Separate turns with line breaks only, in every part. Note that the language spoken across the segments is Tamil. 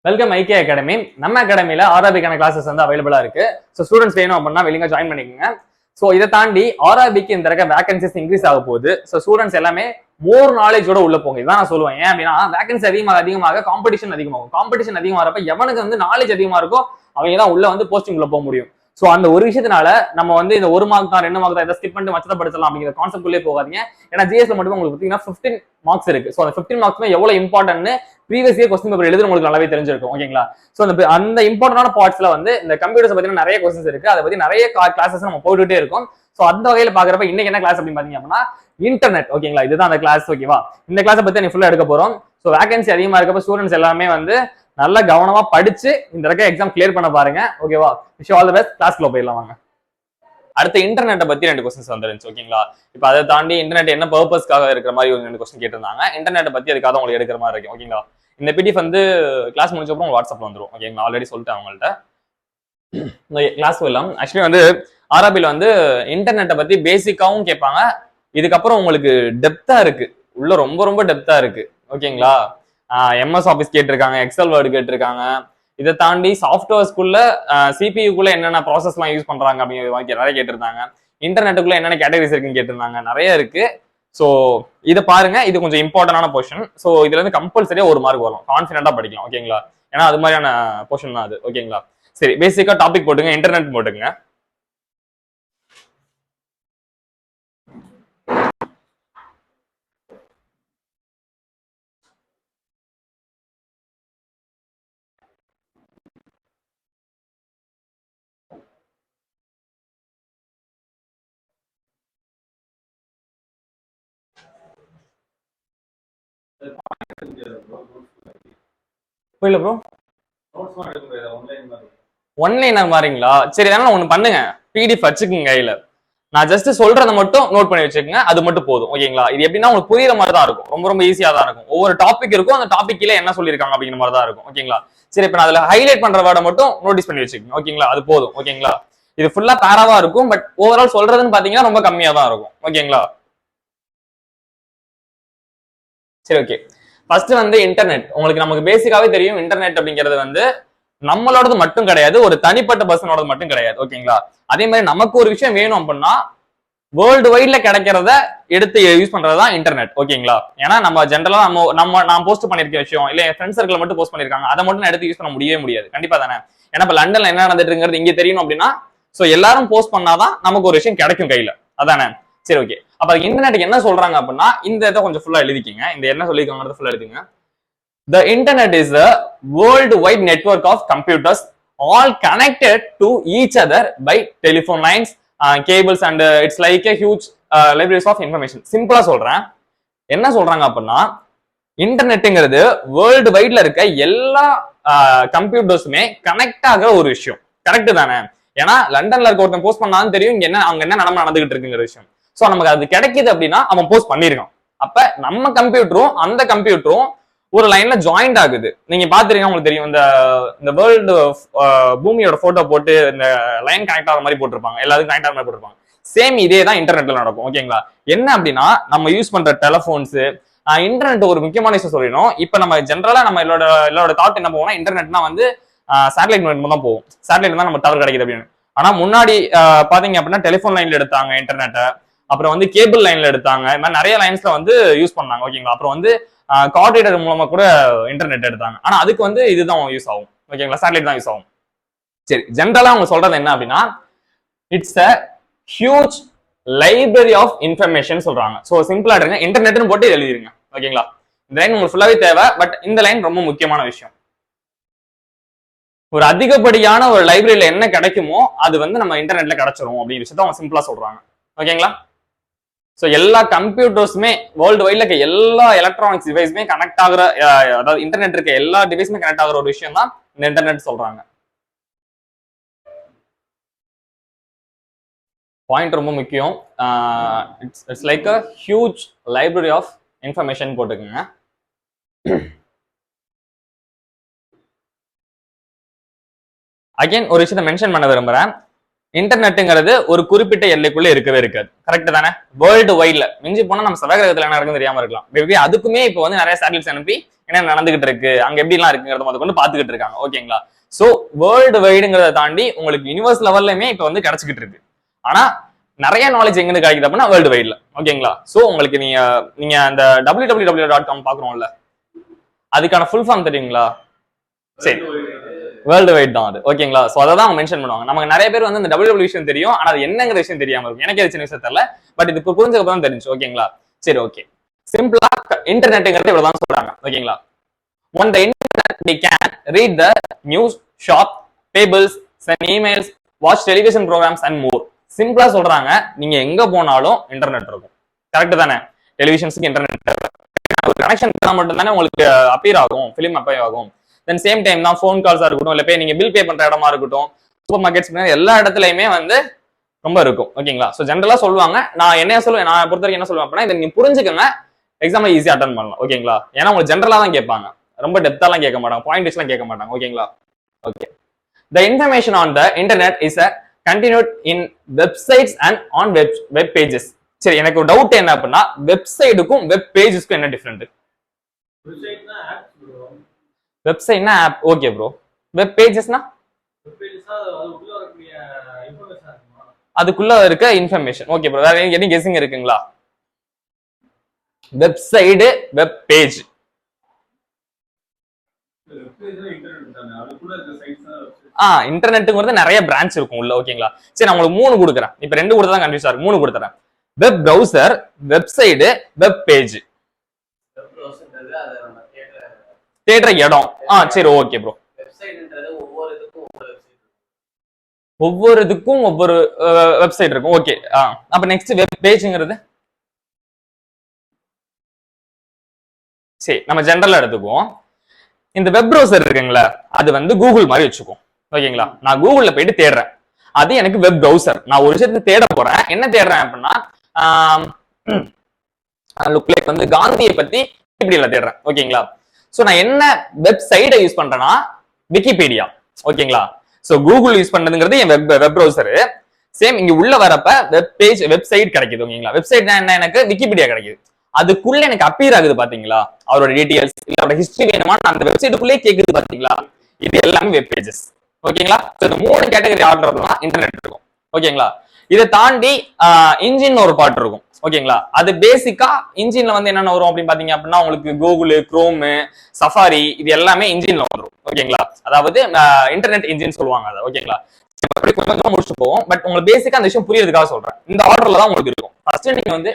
Welcome ஐகே academy. நம்ம அகாடமியில ஆர்ஆர்பிக்கான கிளாஸஸ் வந்து அவைலபிளா இருக்கு. ஸோ ஸ்டூடெண்ட்ஸ் வேணும் அப்படின்னா வெளிங்க ஜாயின் பண்ணிக்கோங்க. ஸோ இதை தாண்டி ஆர்ஆர்பிக்கு இந்த இருக்க வேகன்சிஸ் இன்க்ரீஸ் ஆக போகுது. ஸோ ஸ்டூடெண்ட்ஸ் எல்லாமே மோர் நாலேஜோட உள்ள போங்க. இதான் நான் சொல்லுவேன். ஏன் அப்படின்னா வேகன்சி அதிகமாக காம்படிஷன் அதிகமாகும். காம்படிஷன் அதிகமாகிறப்ப எவனுக்கு வந்து நாலேஜ் அதிகமா இருக்கோ அவங்க தான் உள்ள வந்து போஸ்டிங் உள்ள போக முடியும். ஸோ அந்த ஒரு விஷயத்தினால நம்ம வந்து இந்த 1 மார்க் தான் 2 மார்க் தான் இதை ஸ்கிப் பண்ணிட்டு மச்சத்தை படிச்சலாம் அப்படிங்கிற கான்செப்ட் உள்ளே போகாதீங்க. ஏன்னா ஜிஎஸ்ல மட்டும் உங்களுக்கு பார்த்தீங்கன்னா 15 மார்க்ஸ் இருக்கு. ஸோ அந்த 15 மார்க்ஸ்மே எவ்வளவு இம்பார்ட்டன்ட்னு ப்ரீவியஸ் இயர் கொஸ்டின் பேப்பர் எழுதி உங்களுக்கு நல்லாவே தெரிஞ்சிருக்கும். ஓகேங்களா? ஸோ அந்த இம்பார்ட்டன்டான பார்ட்ஸ்ல வந்து இந்த கம்ப்யூட்டர்ஸ் பத்தின நிறைய கொஸ்டின்ஸ் இருக்கு. அதை பத்தி நிறைய கிளாஸஸ் நம்ம போட்டுட்டே இருக்கோம். ஸோ அந்த வகையில பாக்குறப்ப இன்னைக்கு என்ன கிளாஸ் அப்படின்னு பாத்தீங்க அப்படின்னா இன்டர்நெட். ஓகேங்களா? இதுதான் அந்த கிளாஸ். ஓகேவா? இந்த கிளாஸை பத்தி நீ ஃபுல்லா எடுக்க போறோம். ஸோ வேகன்சி அதிகமா இருக்கப்ப ஸ்டூடெண்ட்ஸ் எல்லாமே வந்து நல்லா கவனமா படிச்சு இந்த இருக்க எக்ஸாம் கிளியர் பண்ண பாருங்க. ஓகேவா? Wish all the best. கிளாஸ்க்குள்ள போயிடலாம் வாங்க. அடுத்த இன்டர்நெட்டை பத்தி 2 கொஸ்டின்ஸ் வந்துருந்துச்சு. ஓகேங்களா? இப்போ அதை தாண்டி இன்டர்நெட் என்ன பர்பஸ்க்காக இருக்கிற மாதிரி ஒரு 2 கொஸ்டின் கேட்டிருந்தாங்க. இன்டர்நெட்டை பத்தி அதுக்காக உங்களுக்கு எடுக்கிற மாதிரி இருக்கும். ஓகேங்களா? இந்த பிடிஎஃப் வந்து கிளாஸ் முடிச்ச அப்புறம் வாட்ஸ்அப்ல வந்துடும். ஓகேங்களா? ஆல்ரெடி சொல்லிட்டேன் அவங்கள்ட்ட. கிளாஸ் போயிடலாம். ஆக்சுவலி வந்து ஆர்ஆர்பியில் வந்து இன்டர்நெட்டை பத்தி பேசிக்காவும் கேட்பாங்க. இதுக்கப்புறம் உங்களுக்கு டெப்தா இருக்கு. உள்ள ரொம்ப ரொம்ப டெப்தா இருக்கு. ஓகேங்களா? எம்எஸ் ஆஃபீஸ் கேட்டிருக்காங்க, எக்ஸல் வேர்டு கேட்டிருக்காங்க. இதை தாண்டி சாஃப்ட்வேர்ஸ்குள்ள சிபியூக்குள்ள என்னென்ன ப்ராசஸ்லாம் யூஸ் பண்றாங்க அப்படிங்கிற நிறைய கேட்டிருந்தாங்க. இன்டர்நெட்டுக்குள்ள என்னென்ன கேட்டகரிஸ் இருக்குன்னு கேட்டிருந்தாங்க. நிறைய இருக்கு. ஸோ இதை பாருங்க. இது கொஞ்சம் இம்பார்ட்டன்டான போர்ஷன். ஸோ இதுல இருந்து கம்பல்சரியா 1 மார்க் வரும். கான்ஃபிடென்ட்டா படிக்கலாம். ஓகேங்களா? ஏன்னா அது மாதிரியான போர்ஷன் தான் அது. ஓகேங்களா? சரி, பேசிக்கா டாபிக் போட்டுங்க. இன்டர்நெட் போட்டுங்க. புரியல ப்ரோ. ஒன்லைன் மாறீங்களா? சரி, அதனால ஒண்ணு பண்ணுங்க. பிடிஎஃப் வச்சுக்கோங்க கையில. நான் ஜஸ்ட் சொல்றதை மட்டும் நோட் பண்ணி வச்சுக்கோங்க. அது மட்டும் போதும். ஓகேங்களா? இது எப்படின்னா உங்களுக்கு புரியுற மாதிரி தான் இருக்கும். ரொம்ப ரொம்ப ஈஸியா தான் இருக்கும். ஒவ்வொரு டாபிக் இருக்கும். அந்த டாபிக் கீழே என்ன சொல்லியிருக்காங்க அப்படிங்கிற மாதிரி தான் இருக்கும். ஓகேங்களா? சரி, இப்ப நான் அதுல ஹைலைட் பண்ற வேர்டை மட்டும் நோட்டீஸ் பண்ணி வச்சுக்கோங்க. ஓகேங்களா? அது போதும். ஓகேங்களா? இது ஃபுல்லா பேராவா இருக்கும். பட் ஓவரால் சொல்றதுன்னு பாத்தீங்கன்னா ரொம்ப கம்மியா தான் இருக்கும். ஓகேங்களா? சரி, ஓகே. ஃபர்ஸ்ட் வந்து இன்டர்நெட். உங்களுக்கு நமக்கு பேசிக்காவே தெரியும் இன்டர்நெட் அப்படிங்கிறது வந்து நம்மளோடது மட்டும் கிடையாது, ஒரு தனிப்பட்ட பர்சனோட மட்டும் கிடையாது. ஓகேங்களா? அதே மாதிரி நமக்கு ஒரு விஷயம் வேணும் அப்படின்னா வேர்ல்டு வைட்ல கிடைக்கிறத எடுத்து யூஸ் பண்றதுதான் இன்டர்நெட். ஓகேங்களா? ஏன்னா நம்ம ஜென்ரலா நான் போஸ்ட் பண்ணிருக்க விஷயம் இல்ல என் ஃப்ரெண்ட் சர்க்கிள் மட்டும் போஸ்ட் பண்ணிருக்காங்க, அதை மட்டும் எடுத்து யூஸ் பண்ண முடியவே முடியாது. கண்டிப்பா தானே? ஏன்னா இப்ப லண்டன்ல என்ன நடந்துட்டு இருக்கிறது இங்க தெரியணும் அப்படின்னா சோ எல்லாரும் போஸ்ட் பண்ணாதான் நமக்கு ஒரு விஷயம் கிடைக்கும் கையில. அதானே? சரி, ஓகே. அப்ப இன்டர்நெட் என்ன சொல்றாங்க அப்படின்னா இந்த இதை கொஞ்சம் ஃபுல்லா எழுதிக்கிங்க. இந்த என்ன சொல்லிருக்காங்க ஃபுல்லா எழுதுங்க. The internet is a worldwide network of computers all connected to each other by telephone lines, cables and it's like a huge libraries of information. சிம்பிளா சொல்றேன். என்ன சொல்றாங்க அப்படின்னா இன்டர்நெட்ங்கிறது வேர்ல்டு வைட்ல இருக்க எல்லா கம்ப்யூட்டர்ஸுமே கனெக்ட் ஆகிற ஒரு விஷயம். கரெக்ட் தானே? ஏன்னா லண்டன்ல இருக்க ஒருத்தன் போஸ்ட் பண்ணாலும் தெரியும் இங்க என்ன அங்க என்ன நடந்துகிட்டு இருக்குங்கிற விஷயம். சோ நமக்கு அது கிடைக்குது அப்படின்னா அவன் போஸ்ட் பண்ணிருக்கான். அப்ப நம்ம கம்ப்யூட்டரும் அந்த கம்ப்யூட்டரும் ஒரு லைன்ல ஜாயிண்ட் ஆகுது. நீங்க பாத்துறீங்க, உங்களுக்கு தெரியும். இந்த வேர்ல்டு பூமியோட போட்டோ போட்டு இந்த லைன் கனெக்ட் ஆகிற மாதிரி போட்டிருப்பாங்க. எல்லாத்துக்கும் கனெக்ட் ஆகிற மாதிரி போட்டிருப்பாங்க. சேம் இதே தான் இன்டர்நெட்ல நடக்கும். ஓகேங்களா? என்ன அப்படின்னா நம்ம யூஸ் பண்ற டெலிபோன்ஸ் இன்டர்நெட் ஒரு முக்கியமான விஷயம் சொல்லணும். இப்ப நம்ம ஜென்ரலா நம்ம எல்லாரோட தாட் என்ன போவோம்னா இன்டர்நெட்னா வந்து சேட்டலைட் மூலமா தான் போகும். சேட்டலைட் தான் நம்ம டவர் கிடைக்குது அப்படின்னு. ஆனா முன்னாடி பாத்தீங்க அப்படின்னா டெலிபோன் லைன்ல எடுத்தாங்க இன்டர்நெட்டை. அப்புறம் வந்து கேபிள் லைன்ல எடுத்தாங்க. இந்த மாதிரி நிறைய லைன்ஸ்ல வந்து யூஸ் பண்ணாங்க. ஓகேங்களா? அப்புறம் வந்து கார்டேட்டர் மூலமா கூட இன்டர்நெட் எடுத்தாங்க. ஆனா அதுக்கு வந்து இதுதான் யூஸ் ஆகும். ஓகேங்களா? சேட்டலைட் தான் யூஸ் ஆகும். சரி, ஜென்ரலா அவங்க சொல்றது என்ன அப்படின்னா it's a huge library of information சொல்றாங்க. சோ சிம்பிளா எடுங்க, இன்டர்நெட்னு போட்டு எழுதிருங்க. ஓகேங்களா? இந்த லைன் உங்களுக்கு ஃபுல்லாவே தேவை. பட் இந்த லைன் ரொம்ப முக்கியமான விஷயம். ஒரு அதிகப்படியான ஒரு லைப்ரரியில என்ன கிடைக்குமோ அது வந்து நம்ம இன்டர்நெட்ல கிடைச்சிரும் அப்படிங்கிற விஷயத்த அவங்க சிம்பிளா சொல்றாங்க. ஓகேங்களா? சோ எல்லா கம்ப்யூட்டர்ஸுமே வேர்ல்டு வைட்ல இருக்க எல்லா எலக்ட்ரானிக்ஸ் டிவைஸுமே கனெக்ட் ஆகுற, அதாவது இன்டர்நெட் இருக்க எல்லா டிவைஸுமே கனெக்ட் ஆகுற ஒரு விஷயம் தான் இந்த இன்டர்நெட் சொல்றாங்க. பாயிண்ட் ரொம்ப முக்கியம். It's like a huge library of information போட்டுக்கோங்க. அகைன் ஒரு விஷயத்தை மென்ஷன் பண்ண விரும்புறேன். இன்டர்நெட்டுங்கிறது ஒரு குறிப்பிட்ட எல்லைக்குள்ள இருக்கவே இருக்காது. கரெக்ட் தானே? வேர்ல்டு வைட்ல மிஞ்சி போனா நம்ம செவ்வாய்கிரகத்துல என்ன இருக்குன்னு தெரியாம இருக்கலாம். மேபி அதுக்குமே இப்போ வந்து நிறைய சேட்டலைட்ஸ் அனுப்பி என்ன நடந்துகிட்டு இருக்கு, அங்க எப்படி எல்லாம் இருக்குங்கிறத முதல் கொண்டு பாத்துக்கிட்டு இருக்காங்க. ஓகேங்களா? சோ வேர்ல்டு வைடுங்கிறத தாண்டி உங்களுக்கு யூனிவர்ஸ் லெவல்லயுமே இப்போ வந்து கிடைச்சிக்கிட்டு இருக்கு. ஆனா நிறைய நாலேஜ் எங்க இருந்து கிடைக்குது அப்படின்னா வேர்ல்டு வைட்ல. ஓகேங்களா? சோ உங்களுக்கு நீங்க அந்த www.com பாக்குறோம்ல, அதுக்கான ஃபுல் ஃபார்ம் தெரியுங்களா? சரி, வேர்ல்டு வைட் தான் அது. ஓகேங்களா? சோ அதை தான் மென்ஷன் பண்ணுவாங்க. நமக்கு நிறைய பேர் வந்து இந்த WW விஷயம் தெரியும், ஆனா அது என்னங்கிற விஷயம் தெரியாம இருக்கும். எனக்கு அது சின்ன விஷயம் தெரியல, பட் இது புரிஞ்சதுக்கு தான் தெரிஞ்சு. ஓகேங்களா? சரி, ஓகே. சிம்பிளா இன்டர்நெட்ங்கிறது இவ்வளவுதான் சொல்றாங்க. ஓகேங்களா? On the internet we can read the news, shop, tables, send emails, watch television programs and more. சிம்பிளா சொல்றாங்க, நீங்க எங்க போனாலும் இன்டர்நெட் இருக்கும். கரெக்ட் தானே? டெலிவிஷன்ஸ்க்கு இன்டர்நெட் ஒரு கனெக்ஷன் மட்டும் தானே உங்களுக்கு அப்பியர் ஆகும், பிலிம் அப்பியர் ஆகும். தென் சேம் டைம் தான் ஃபோன் கால்ஸா இருக்கட்டும், இல்ல போய் நீங்க பில் பே பண்ற இடமா இருக்கட்டும், சூப்பர் மார்க்கெட்ஸ் எல்லா இடத்துலயுமே வந்து ரொம்ப இருக்கும். ஓகேங்களா? சோ ஜென்ரலா சொல்லுவாங்க. நான் என்ன சொல்லுவேன், நான் பொறுத்த வரைக்கும் என்ன சொல்லுவேன் அப்படின்னா, இதை நீங்க புரிஞ்சுக்கங்க, எக்ஸாம்ல ஈஸியா அட்டன் பண்ணலாம். ஓகேங்களா? ஏன்னா உங்களுக்கு ஜென்ரலா தான் கேட்பாங்க, ரொம்ப டெப்தாலாம் கேட்க மாட்டாங்க, பாயிண்ட் வைஸ்லாம் கேட்க மாட்டாங்க. ஓகேங்களா? Okay. The information on the internet is a continued in websites and on web pages. சரி, எனக்கு ஒரு டவுட் என்ன அப்படின்னா, வெப்சைட்டுக்கும் வெப் பேஜஸ்க்கும் என்ன டிஃபரெண்ட்? வெப்சைட்னா ஆப், ஓகே ப்ரோ. வெப் பேஜஸ்னா அதுக்குள்ள இருக்க இன்ஃபர்மேஷன். ஓகே ப்ரோ, வேற எனி கெஸிங் இருக்குங்களா? Website, web page. இன்டர்நெட்டுங்கிறது நிறைய பிரான்ச் இருக்கும் உள்ள. ஓகேங்களா? சரி, நான் உங்களுக்கு 3 கொடுக்குறேன். இப்ப 2 கொடுத்தா தான் கன்ஃபியூஸ் ஆகும். 3 கொடுத்துறேன். Web browser, website, web page. தேடுற இடம். சரி, ஓகே ப்ரோ. ஒவ்வொரு இதுக்கும் ஒவ்வொரு வெப்சைட் இருக்கும். ஓகே. அப்ப நெக்ஸ்ட் வெப் பேஜ்ங்கிறது, சரி நம்ம ஜெனரலா எடுத்துக்குவோம். இந்த வெப் ப்ரௌசர் இருக்குங்களா, அது வந்து கூகுள் மாதிரி வச்சுக்கோம். ஓகேங்களா? நான் கூகுள்ல போயிட்டு தேடுறேன், அது எனக்கு வெப் ப்ரௌசர். நான் ஒரு விஷயத்தை தேட போறேன், என்ன தேடுறேன் அப்படின்னா லுக் லைக் வந்து காந்தியை பத்தி விக்கிபீடியால தேடுறேன். ஓகேங்களா? சோ நான் என்ன வெப்சைட்டை யூஸ் பண்றேன்னா விக்கிபீடியா. ஓகேங்களா? சோ கூகுள் யூஸ் பண்றதுங்கிறது என் வெப் ப்ரௌசர். சேம் இங்க உள்ள வரப்ப வெப் பேஜ், வெப்சைட் கிடைக்குது. ஓகேங்களா? வெப்சைட்னா என்ன, எனக்கு விக்கிபீடியா கிடைக்குது. அதுக்குள்ள எனக்கு அப்பியர் ஆகுது பாத்தீங்களா, அவரோட டீடைல்ஸ் இல்ல அவரோட ஹிஸ்டரி வேணுமா, அந்த வெப்சைட்டுக்குள்ளே கேக்குது பாத்தீங்களா, இது எல்லாமே வெப் பேஜஸ். ஓகேங்களா? இந்த 3 கேட்டகரி ஆர்டர் தான் இன்டர்நெட் இருக்கும். ஓகேங்களா? இதை தாண்டி இன்ஜின் ஒரு பார்ட் இருக்கும். ஓகேங்களா? அது பேசிக்கா இன்ஜின்ல வந்து என்னென்ன வரும் அப்படின்னு பாத்தீங்க அப்படின்னா, உங்களுக்கு கூகுள், குரோம், சஃபாரி, இது எல்லாமே இன்ஜின்ல வரும். ஓகேங்களா? அதாவது இன்டர்நெட் இன்ஜின் சொல்லுவாங்க அதை. ஓகேங்களா? கொஞ்சம் முடிச்சு போவோம், பட் உங்களுக்கு பேசிக்கா அந்த விஷயம் புரியறதுக்காக சொல்றேன். இந்த ஆர்டர்ல தான் உங்களுக்கு இருக்கும். ஃபர்ஸ்ட் நீங்க வந்து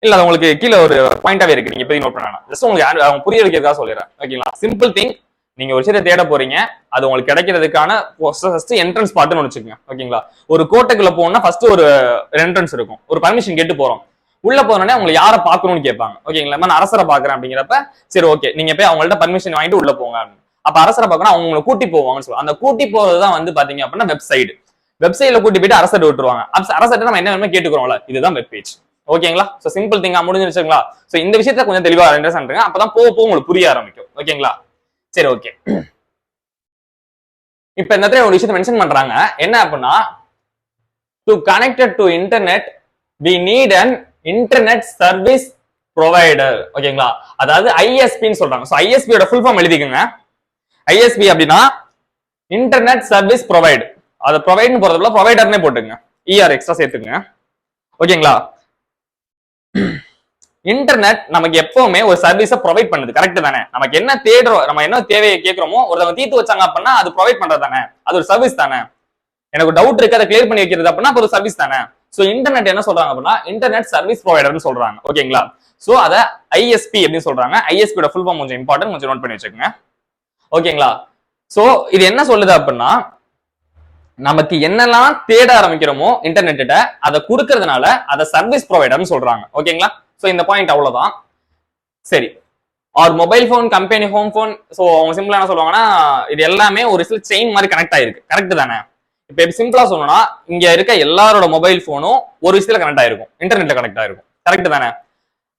இல்ல, அது உங்களுக்கு கீழே ஒரு பாயிண்டாவே இருக்கு, நீங்க போய் நோட் பண்ணலாம். ஜஸ்ட் உங்களுக்கு புரிய வைக்கிறதுக்காக சொல்லிடுறேன். ஓகேங்களா? சிம்பிள் திங், நீங்க ஒரு விஷயத்தை தேட போறீங்க, அது உங்களுக்கு கிடைக்கிறதுக்கான ஃபர்ஸ்ட் என்ட்ரன்ஸ் பார்ட்னு வச்சுக்கோங்க. ஓகேங்களா? ஒரு கோட்டைக்குள்ள போகணும்னா ஃபர்ஸ்ட் ஒரு என்ட்ரன்ஸ் இருக்கும், ஒரு பர்மிஷன் கேட்டு போறோம். உள்ள போனோடனே உங்களை யாரை பார்க்கணும்னு கேட்பாங்க. ஓகேங்களா? நான் அரசரை பாக்குறேன் அப்படிங்கிறப்ப சரி ஓகே, நீங்க போய் அவங்கள்ட்ட பர்மிஷன் வாங்கிட்டு உள்ள போங்க. அப்ப அரசரை பார்க்கணும், அவங்க உங்களை கூட்டி போவாங்கன்னு சொல்லுவாங்க. அந்த கூட்டி போறதுதான் வந்து பாத்தீங்க அப்படின்னா வெப்சைட். வெப்சைட்ல கூட்டி போயிட்டு அரசர் விட்டுருவாங்க. அரசர்ட்ட நம்ம என்ன வேணுமோ கேட்டுக்கிறோம்ல, இதுதான் வெப் பேஜ். ஓகேங்களா? சோ சிம்பிள் திங்கா முடிஞ்சிருச்சுங்களா? சோ இந்த விஷயத்துல கொஞ்சம் தெளிவா அண்டர்ஸ்டாண்ட் பண்ணுங்க, அப்பதான் போக போக உங்களுக்கு புரிய ஆரம்பிக்கும். ஓகேங்களா? சரி, ஓகே. இப்ப இந்த இடத்துல ஒரு விஷயத்தை மென்ஷன் பண்றாங்க, என்ன அப்படின்னா to connected to internet we need an internet service provider. ஓகேங்களா? அதாவது ஐஎஸ்பின்னு சொல்றாங்க. சோ ஐஎஸ்பி ஓட ஃபுல் ஃபார்ம் எழுதிக்கங்க. ஐஎஸ்பி அப்படின்னா இன்டர்நெட் சர்வீஸ் ப்ரொவைட். அதை ப்ரொவைட்னு போறதுல ப்ரொவைடர்னே போட்டுங்க, இஆர் எக்ஸ்ட்ரா சேர்த்துங்க. ஓகேங்களா? இன்டர்நெட் நமக்கு எப்பவுமே ஒரு சர்வீஸை ப்ரொவைட் பண்ணுது. கரெக்ட் தானே? நமக்கு என்ன தேடுறோம், நம்ம என்ன தேவையை கேட்கிறோமோ ஒருத்தவங்க தீர்த்து வச்சாங்க அப்படின்னா அது ப்ரொவைட் பண்றது தானே, அது ஒரு சர்வீஸ் தானே. எனக்கு டவுட் இருக்கு, அதை கிளியர் பண்ணி வைக்கிறது அப்படின்னா ஒரு சர்வீஸ் தானே. சோ இன்டர்நெட் என்ன சொல்றாங்க அப்படின்னா இன்டர்நெட் சர்வீஸ் ப்ரொவைடர்னு சொல்றாங்க. ஓகேங்களா? சோ அத ஐஎஸ்பி அப்படின்னு சொல்றாங்க. ஐஎஸ்பியோட ஃபுல் ஃபார்ம் கொஞ்சம் இம்பார்ட்டன்ட், கொஞ்சம் நோட் பண்ணி வச்சுக்கோங்க. ஓகேங்களா? சோ இது என்ன சொல்லுது அப்படின்னா, நமக்கு என்னெல்லாம் தேட ஆரம்பிக்கிறோமோ இன்டர்நெட்ட, அதை கொடுக்கறதுனால அதை சர்வீஸ் ப்ரொவைடர்னு சொல்றாங்க. ஓகேங்களா? சோ இந்த பாயிண்ட் அவ்வளவுதான். சரி, or mobile phone company home phone. So அவங்க சிம்பிளா என்ன சொல்லுவாங்கன்னா, இது எல்லாமே ஒரு சில செயின் மாதிரி கனெக்ட் ஆயிருக்கு. கரெக்ட் தானே? இப்ப சிம்பிளா சொல்லணும்னா, இங்க இருக்க எல்லாரோட மொபைல் போனும் ஒரு விஷயத்துல கனெக்ட் ஆயிருக்கும், இன்டர்நெட்ல கனெக்ட் ஆயிருக்கும். கரெக்ட் தானே?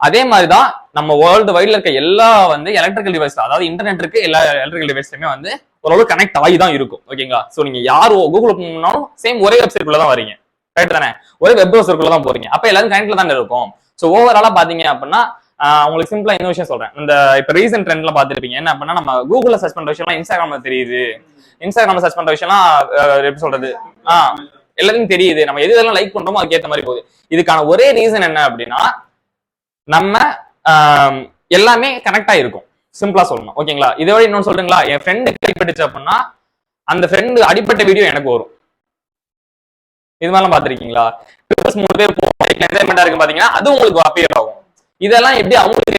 அதே மாதிரிதான் நம்ம வேர்ல்டு வைட்ல இருக்க எல்லா வந்து எலக்ட்ரிக்கல் டிவைஸ், அதாவது இன்டர்நெட் இருக்கு எல்லா எலக்ட்ரிக்கல் டிவைஸ்லயுமே வந்து ஓரளவு கனெக்ட் ஆகி தான் இருக்கும். ஓகேங்களா? சோ நீங்க யார் கூகுள் பண்ணாலும் சேம் ஒரே வெப்சைட்குள்ள தான் வரீங்க, ரைட் தானே? ஒரே வெப் ப்ரௌசருக்குள்ள தான் போறீங்க. அப்ப எல்லாரும் கனெக்ட்ல தான் இருக்கும். சோ ஓவராலா பாத்தீங்க அப்படின்னா உங்களுக்கு சிம்பிளா இன்னொரு விஷயம் சொல்றேன். இந்த இப்ப ரீசென்ட் ட்ரெண்ட்ல பாத்துருப்பீங்க என்ன அப்படின்னா, நம்ம கூகுள்ல சர்ச் பண்ற விஷயம்லாம் இன்ஸ்டாகிராம்ல தெரியுது, இன்ஸ்டாகிராம்ல சர்ச் பண்ற விஷயம்லாம் எப்படி சொல்றது, எல்லாத்தையும் தெரியுது, நம்ம எது இதெல்லாம் லைக் பண்றோமோ அதுக்கு ஏத்த மாதிரி போகுது. இதுக்கான ஒரே ரீசன் என்ன அப்படின்னா, நம்ம எல்லாமே கனெக்ட் ஆயிருக்கும், சிம்பிளா சொல்லணும். ஓகேங்களா? இதோட இன்னொன்னு சொல்றீங்களா, என் ஃப்ரெண்டு கைப்பட்டுச்சு அப்படின்னா அந்த ஃப்ரெண்டு அடிப்பட்ட வீடியோ எனக்கு வரும். இது மாதிரிலாம் பாத்திருக்கீங்களா? 3 பேர் என்ஜாய்மெண்டா இருக்கு பாத்தீங்கன்னா அது உங்களுக்கு அப்பியர் ஆகும். இதெல்லாம் எப்படி அவங்களுக்கு